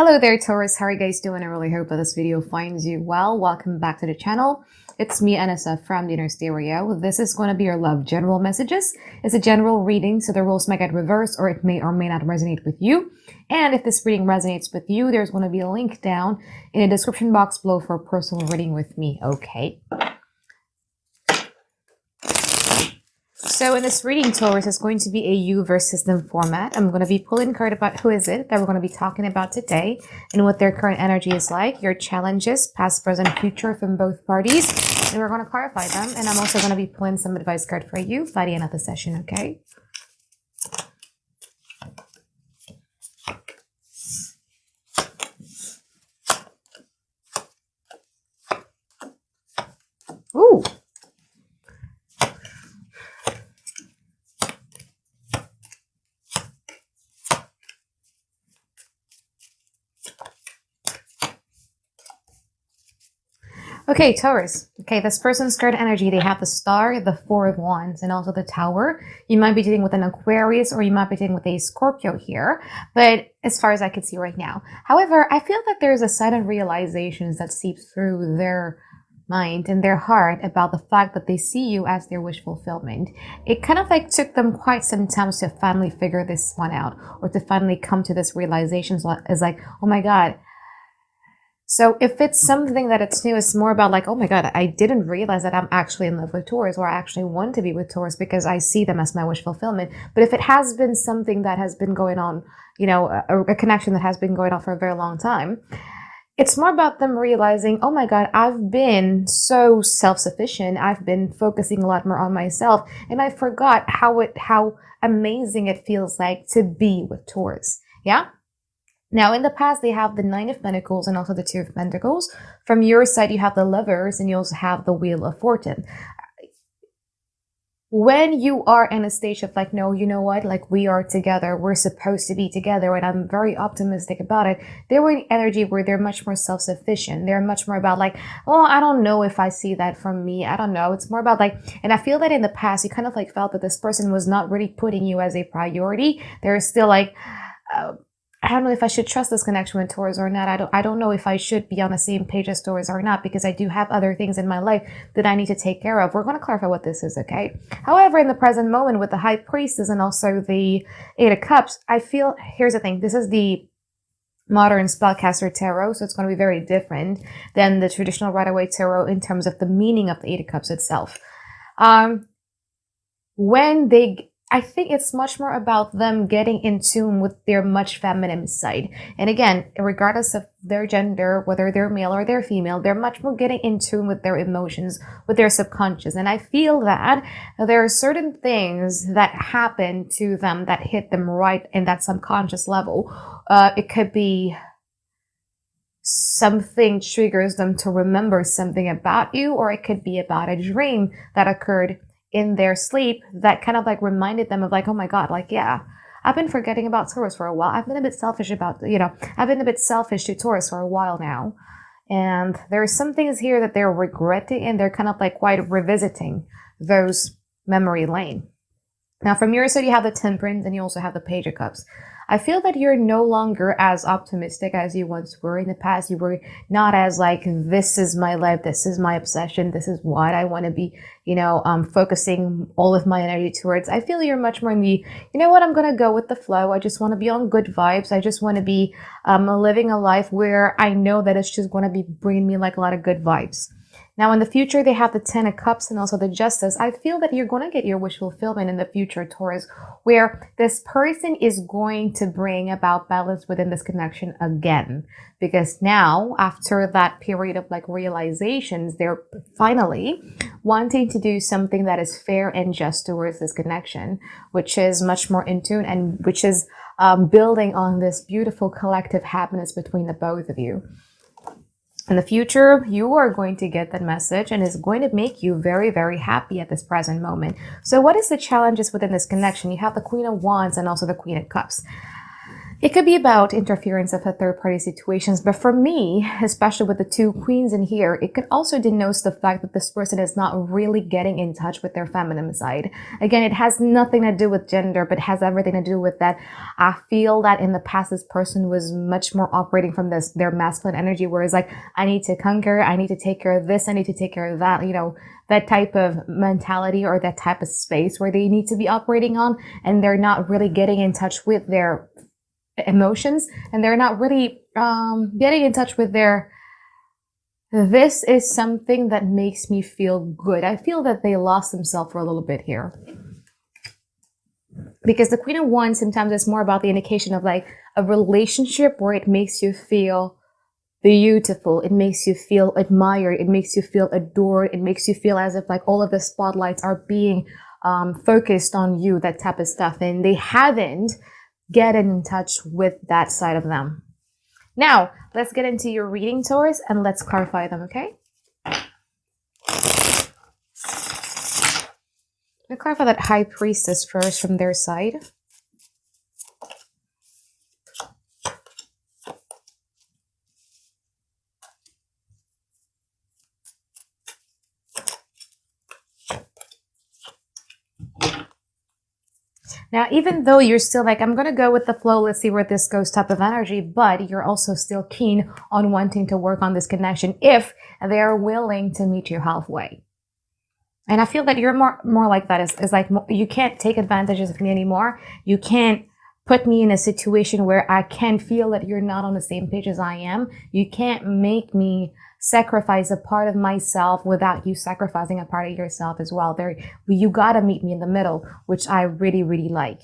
Hello there, Taurus. How are you guys doing? I really hope that this video finds you well. Welcome back to the channel. It's me, Anisa from the Inner Stereo. This is going to be your love general messages. It's a general reading, so the rules might get reversed or it may or may not resonate with you. And if this reading resonates with you, there's going to be a link down in the description box below for a personal reading with me, okay? So in this reading, Taurus, is going to be a you versus them format. I'm going to be pulling a card about who is it that we're going to be talking about today and what their current energy is like, your challenges, past, present, future from both parties, and we're going to clarify them. And I'm also going to be pulling some advice card for you by the end of the session, okay? Ooh. Okay, Taurus. Okay, this person's current energy, they have the Star, the Four of Wands, and also the Tower. You might be dealing with an Aquarius or you might be dealing with a Scorpio here, but as far as I can see right now. However, I feel that there's a sudden realizations that seeps through their mind and their heart about the fact that they see you as their wish fulfillment. It kind of like took them quite some time to finally figure this one out or to finally come to this realization. So it's like, oh my God. So if it's something that it's new, it's more about like, oh my God, I didn't realize that I'm actually in love with Taurus or I actually want to be with Taurus because I see them as my wish fulfillment. But if it has been something that has been going on, you know, a connection that has been going on for a very long time, it's more about them realizing, oh my God, I've been so self-sufficient. I've been focusing a lot more on myself and I forgot how amazing it feels like to be with Taurus. Yeah. Now, in the past, they have the Nine of Pentacles and also the Two of Pentacles. From your side, you have the Lovers and you also have the Wheel of Fortune. When you are in a stage of like, no, you know what, like we are together, we're supposed to be together, and I'm very optimistic about it, they're in energy where they're much more self-sufficient. They're much more about like, oh, I don't know if I see that from me. I don't know. It's more about like, and I feel that in the past, you kind of like felt that this person was not really putting you as a priority. They're still like, I don't know if I should trust this connection with Taurus or not. I don't know if I should be on the same page as Taurus or not, because I do have other things in my life that I need to take care of. We're going to clarify what this is, okay? However, in the present moment with the High Priestess and also the Eight of Cups, I feel, here's the thing, this is the modern spellcaster tarot, so it's going to be very different than the traditional Rider-Waite tarot in terms of the meaning of the Eight of Cups itself. I think it's much more about them getting in tune with their much feminine side. And again, regardless of their gender, whether they're male or they're female, they're much more getting in tune with their emotions, with their subconscious. And I feel that there are certain things that happen to them that hit them right in that subconscious level. It could be something triggers them to remember something about you, or it could be about a dream that occurred in their sleep that kind of like reminded them of like, oh my God, like, yeah, I've been forgetting about Taurus for a while. I've been a bit selfish about, I've been a bit selfish to Taurus for a while now. And there are some things here that they're regretting and they're kind of like quite revisiting those memory lane. Now from your side, you have the Temperance and you also have the Page of Cups. I feel that you're no longer as optimistic as you once were. In the past, you were not as like, this is my life, this is my obsession, this is what I want to be, focusing all of my energy towards. I feel you're much more in the, you know what, I'm going to go with the flow. I just want to be on good vibes. I just want to be living a life where I know that it's just going to be bringing me like a lot of good vibes. Now, in the future, they have the Ten of Cups and also the Justice. I feel that you're going to get your wish fulfillment in the future, Taurus, where this person is going to bring about balance within this connection again. Because now, after that period of like realizations, they're finally wanting to do something that is fair and just towards this connection, which is much more in tune and which is building on this beautiful collective happiness between the both of you. In the future, you are going to get that message and it's going to make you very, very happy at this present moment. So what is the challenges within this connection? You have the Queen of Wands and also the Queen of Cups. It could be about interference of a third-party situations, but for me, especially with the two queens in here, it could also denote the fact that this person is not really getting in touch with their feminine side. Again, it has nothing to do with gender, but has everything to do with that. I feel that in the past, this person was much more operating from their masculine energy, whereas like, I need to conquer, I need to take care of this, I need to take care of that, you know, that type of mentality or that type of space where they need to be operating on, and they're not really getting in touch with their emotions, and they're not really getting in touch with their, this is something that makes me feel good. I feel that they lost themselves for a little bit here, because the Queen of Wands sometimes is more about the indication of like a relationship where it makes you feel beautiful, it makes you feel admired, it makes you feel adored, it makes you feel as if like all of the spotlights are being focused on you, that type of stuff, and they haven't getting in touch with that side of them. Now, let's get into your reading, Taurus, and let's clarify them, okay? Let's clarify that High Priestess first from their side. Now, even though you're still like, I'm going to go with the flow, let's see where this goes type of energy, but you're also still keen on wanting to work on this connection if they are willing to meet you halfway. And I feel that you're more like that. Is like, you can't take advantages of me anymore. You can't put me in a situation where I can feel that you're not on the same page as I am. You can't make me sacrifice a part of myself without you sacrificing a part of yourself as well. You gotta meet me in the middle, which I really, really like.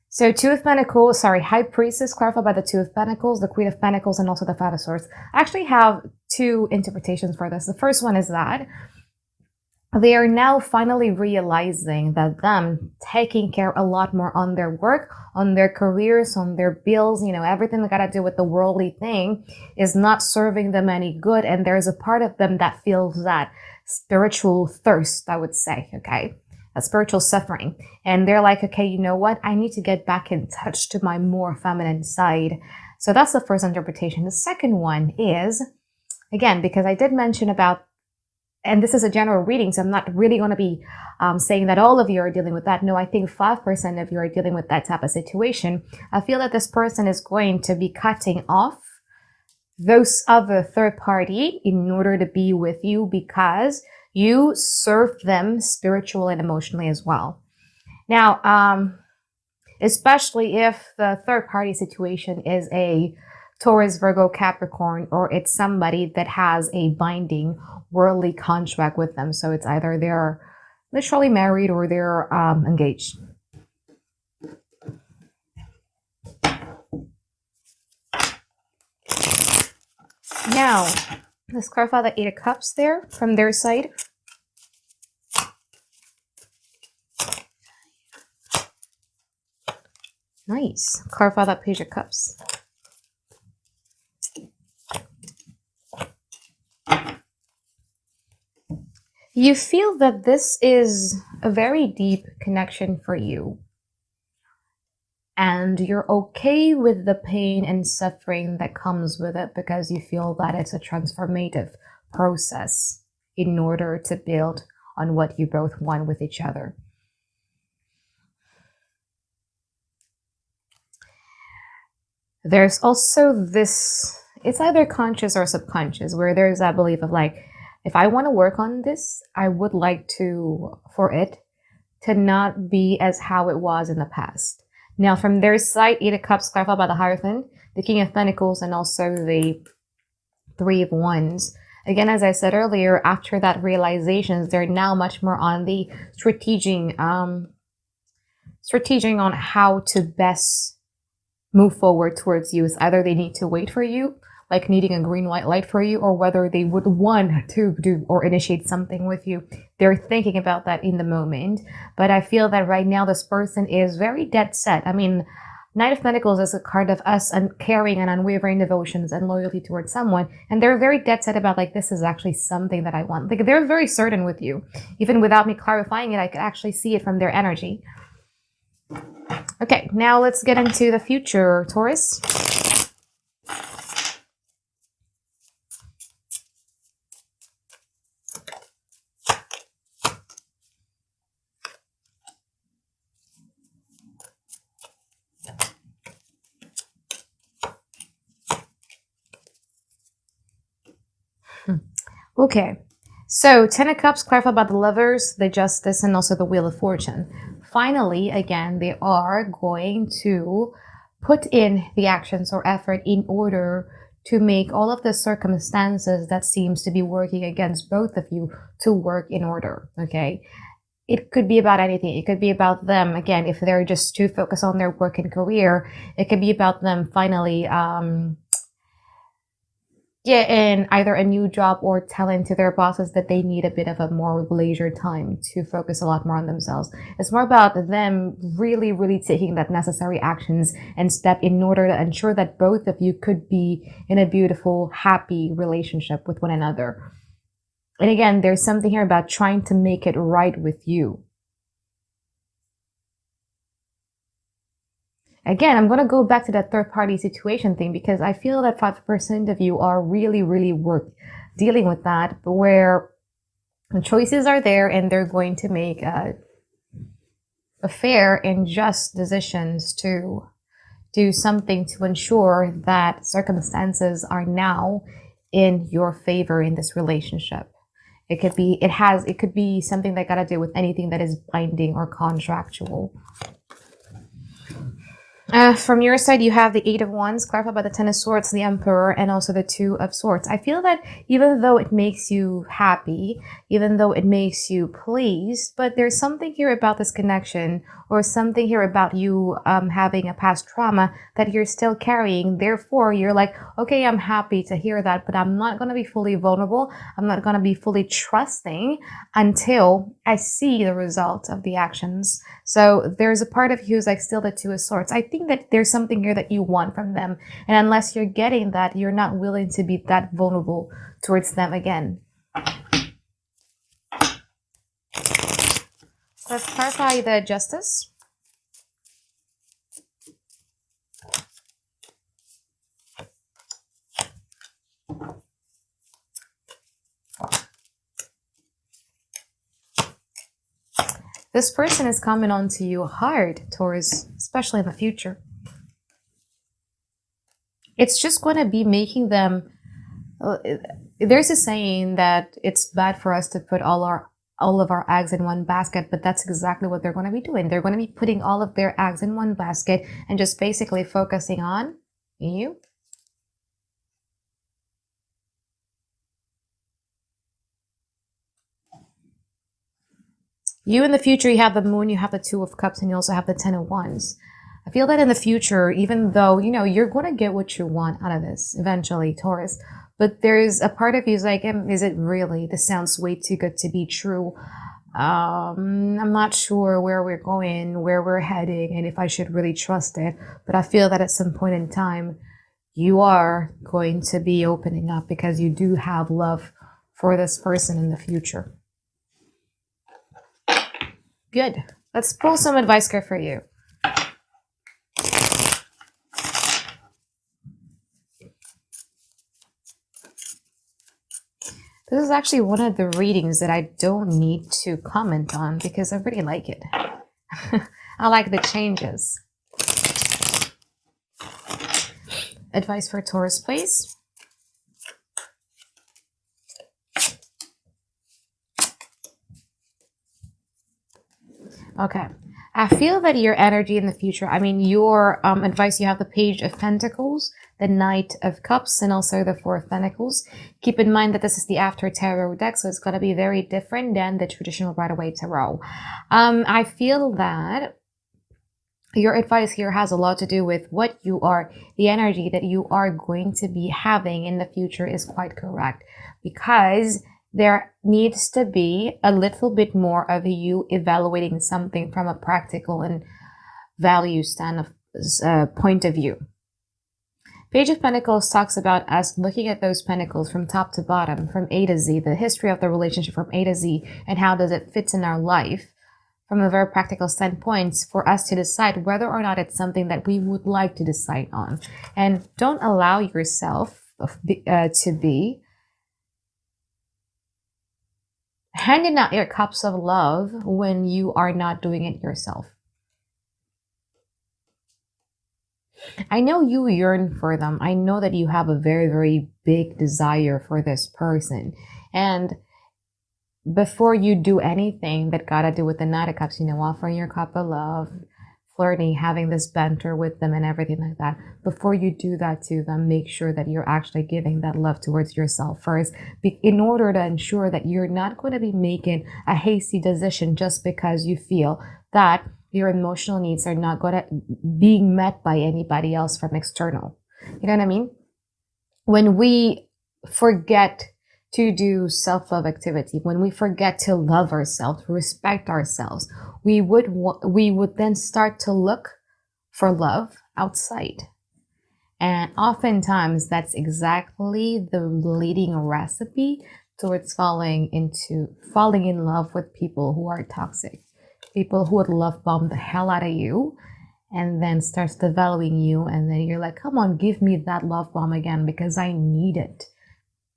So Two of Pentacles, High Priestess, clarified by the Two of Pentacles, the Queen of Pentacles, and also the Five of Swords. I actually have two interpretations for this. The first one is that they are now finally realizing that them taking care a lot more on their work, on their careers, on their bills, you know, everything they gotta do with the worldly thing is not serving them any good. And there's a part of them that feels that spiritual thirst, I would say, okay? A spiritual suffering. And they're like, okay, you know what? I need to get back in touch to my more feminine side. So that's the first interpretation. The second one is, again, because I did mention about, and this is a general reading, so I'm not really going to be saying that all of you are dealing with that. No, I think 5% of you are dealing with that type of situation. I feel that this person is going to be cutting off those other third party in order to be with you because you serve them spiritually and emotionally as well. Now, especially if the third party situation is a Taurus, Virgo, Capricorn, or it's somebody that has a binding worldly contract with them. So it's either they're literally married or they're engaged. Now, let's clarify the Eight of Cups there from their side. Nice. Clarify that Page of Cups. You feel that this is a very deep connection for you. And you're okay with the pain and suffering that comes with it because you feel that it's a transformative process in order to build on what you both want with each other. There's also this, it's either conscious or subconscious, where there's that belief of like, if I want to work on this, I would like for it to not be as how it was in the past. Now, from their side, Eight of Cups, clarified by the Hierophant, the King of Pentacles, and also the Three of Wands. Again, as I said earlier, after that realizations, they're now much more on the strategizing on how to best move forward towards you. It's either they need to wait for you, like needing a green light for you, or whether they would want to do or initiate something with you. They're thinking about that in the moment. But I feel that right now this person is very dead set. I mean, Knight of Pentacles is a card of us and carrying an unwavering devotions and loyalty towards someone. And they're very dead set about like, this is actually something that I want. Like they're very certain with you. Even without me clarifying it, I could actually see it from their energy. Okay, now let's get into the future, Taurus. Okay, so 10 of Cups, clarify about the Lovers, the Justice, and also the Wheel of Fortune. Finally, again, they are going to put in the actions or effort in order to make all of the circumstances that seems to be working against both of you to work in order, okay? It could be about anything. It could be about them, again, if they're just too focused on their work and career. It could be about them finally get in either a new job or telling to their bosses that they need a bit of a more leisure time to focus a lot more on themselves. It's more about them really, really taking that necessary actions and step in order to ensure that both of you could be in a beautiful, happy relationship with one another. And again, there's something here about trying to make it right with you. Again, I'm going to go back to that third party situation thing because I feel that 5% of you are really, really worth dealing with that, where the choices are there and they're going to make a fair and just decisions to do something to ensure that circumstances are now in your favor in this relationship. It could be something that got to do with anything that is binding or contractual. From your side, you have the Eight of Wands, clarified by the Ten of Swords, the Emperor, and also the Two of Swords. I feel that even though it makes you happy, even though it makes you pleased, but there's something here about this connection or something here about you having a past trauma that you're still carrying. Therefore, you're like, okay, I'm happy to hear that, but I'm not going to be fully vulnerable. I'm not going to be fully trusting until I see the result of the actions. So there's a part of you who's like still the Two of Swords. I think that there's something here that you want from them. And unless you're getting that, you're not willing to be that vulnerable towards them again. Let's clarify the Justice. This person is coming on to you hard, Taurus, especially in the future. It's just going to be making them... there's a saying that it's bad for us to put all of our eggs in one basket, but that's exactly what they're going to be doing. They're going to be putting all of their eggs in one basket and just basically focusing on you. You in the future, you have the Moon, you have the Two of Cups, and you also have the Ten of Wands. I feel that in the future, even though, you're going to get what you want out of this eventually, Taurus, but there's a part of you is like, is it really? This sounds way too good to be true. I'm not sure where we're going, where we're heading, and if I should really trust it. But I feel that at some point in time, you are going to be opening up because you do have love for this person in the future. Good. Let's pull some advice card for you. This is actually one of the readings that I don't need to comment on because I really like it. I like the changes. Advice for Taurus, please. Okay. I feel that your energy in the future, your advice, you have the Page of Pentacles, the Knight of Cups, and also the Four of Pentacles. Keep in mind that this is the After Tarot deck, so it's going to be very different than the traditional Rider-Waite Tarot. I feel that your advice here has a lot to do with what you are, the energy that you are going to be having in the future is quite correct, because there needs to be a little bit more of you evaluating something from a practical and value point of view. Page of Pentacles talks about us looking at those pentacles from top to bottom, from A to Z, the history of the relationship from A to Z, and how does it fit in our life from a very practical standpoint for us to decide whether or not it's something that we would like to decide on. And don't allow yourself to be handing out your cups of love when you are not doing it yourself. I know you yearn for them. I know that you have a very, very big desire for this person. And before you do anything that gotta do with the Knight of Cups, offering your cup of love, flirting, having this banter with them and everything like that, before you do that to them, make sure that you're actually giving that love towards yourself first, in order to ensure that you're not going to be making a hasty decision just because you feel that your emotional needs are not going to being met by anybody else from external. You know what I mean? When we forget to do self-love activity, when we forget to love ourselves, respect ourselves, we would then start to look for love outside. And oftentimes that's exactly the leading recipe towards falling in love with people who are toxic, people who would love bomb the hell out of you and then starts devaluing you, and then you're like, come on, give me that love bomb again because I need it.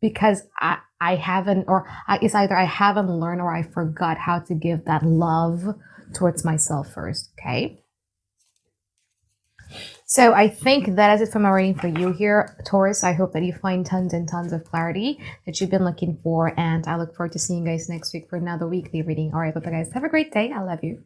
Because I haven't, or it's either I haven't learned or I forgot how to give that love towards myself first, okay? So I think that is it for my reading for you here, Taurus. I hope that you find tons and tons of clarity that you've been looking for, and I look forward to seeing you guys next week for another weekly reading. All right, bye-bye, guys. Have a great day. I love you.